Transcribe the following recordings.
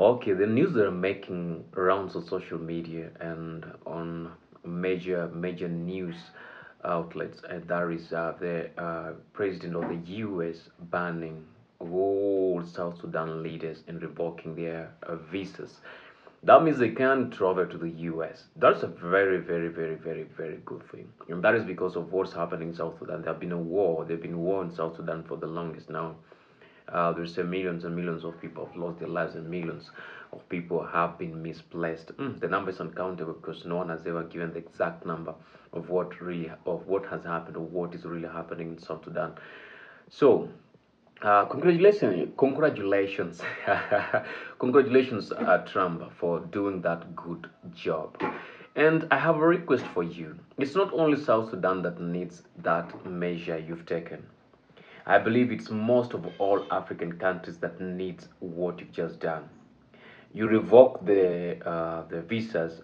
Okay, the news they're making rounds on social media and on major news outlets, and that is the president of the U.S. banning all South Sudan leaders and revoking their visas. That means they can't travel to the US. That's a very good thing. And that is because of what's happening in South Sudan. There have been a war. There's been war in South Sudan for the longest now. There's millions and millions of people have lost their lives, and millions of people have been misplaced. The number is uncountable because no one has ever given the exact number of what has happened or what is really happening in South Sudan. So, congratulations, congratulations, Trump, for doing that good job. And I have a request for you. It's not only South Sudan that needs that measure you've taken. I believe it's most of all African countries that needs what you've just done. You revoke the visas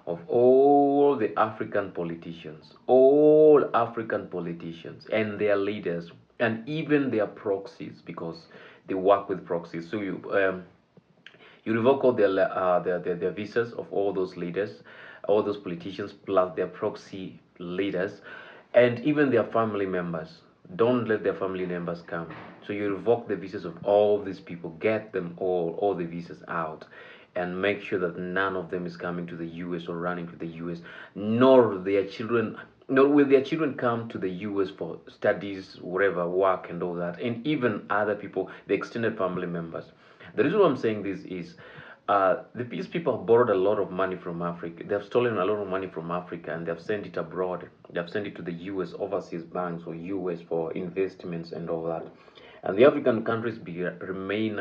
of all African politicians and their leaders, and even their proxies, because they work with proxies. So you revoke all their visas of all those leaders, all those politicians, plus their proxy leaders, and even their family members. Don't let their family members come. So you revoke the visas of all these people, get them all the visas out, and make sure that none of them is coming to the US or running to the US, nor their children. Nor will their children come to the US for studies, whatever, work, and all that, and even other people, the extended family members. The reason why I'm saying this is these people have borrowed a lot of money from Africa. They have stolen a lot of money from Africa and they have sent it abroad. They have sent it to the US, overseas banks, or US for investments and all that. And the African countries remain,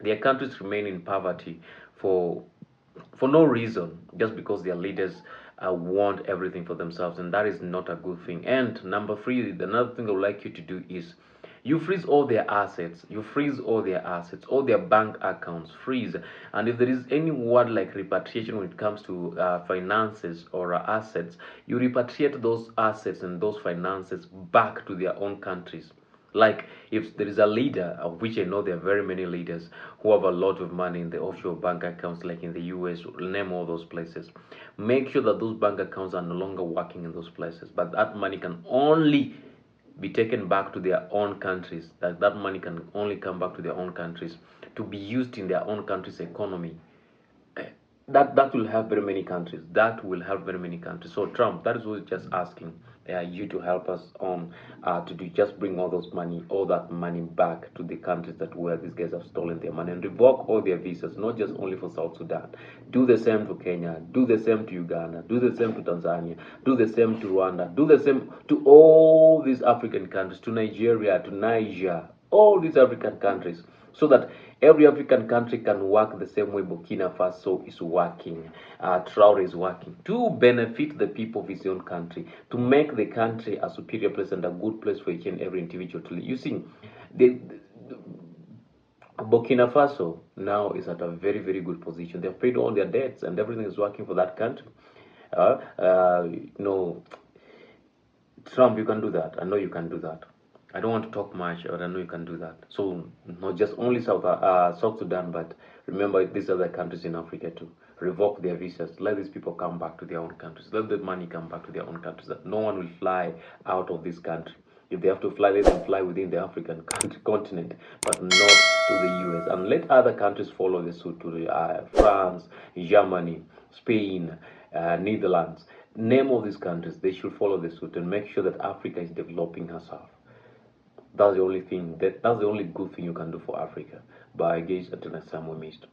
their countries remain in poverty for no reason, just because their leaders want everything for themselves, and that is not a good thing. And number three, another thing I would like you to do is you freeze all their assets. You freeze all their assets, all their bank accounts, freeze. And if there is any word like repatriation when it comes to finances or assets, you repatriate those assets and those finances back to their own countries. Like if there is a leader, of which I know there are very many leaders who have a lot of money in the offshore bank accounts, like in the US, name all those places. Make sure that those bank accounts are no longer working in those places, but that money can only be taken back to their own countries. That money can only come back to their own countries to be used in their own country's economy. That will help very many countries. That will help very many countries. So Trump, that is what just asking you to help us on to do, just bring all that money back to the countries that where these guys have stolen their money, and revoke all their visas, not just only for South Sudan. Do the same to Kenya, do the same to Uganda, do the same to Tanzania, do the same to Rwanda, do the same to all these African countries, to Nigeria, to Niger, all these African countries, so that every African country can work the same way Burkina Faso is working, Traore is working, to benefit the people of his own country, to make the country a superior place and a good place for each and every individual to live. You see, the Burkina Faso now is at a very good position. They've paid all their debts and everything is working for that country. No, Trump, you can do that. I know you can do that. I don't want to talk much, but I know you can do that. So not just only South Sudan, but remember these other countries in Africa too. Revoke their visas. Let these people come back to their own countries. Let the money come back to their own countries. That no one will fly out of this country. If they have to fly, let them fly within the African continent, but not to the US. And let other countries follow the suit to France, Germany, Spain, Netherlands. Name all these countries. They should follow the suit and make sure that Africa is developing herself. That's the only thing. That's the only good thing you can do for Africa. But I guess until next time we missed.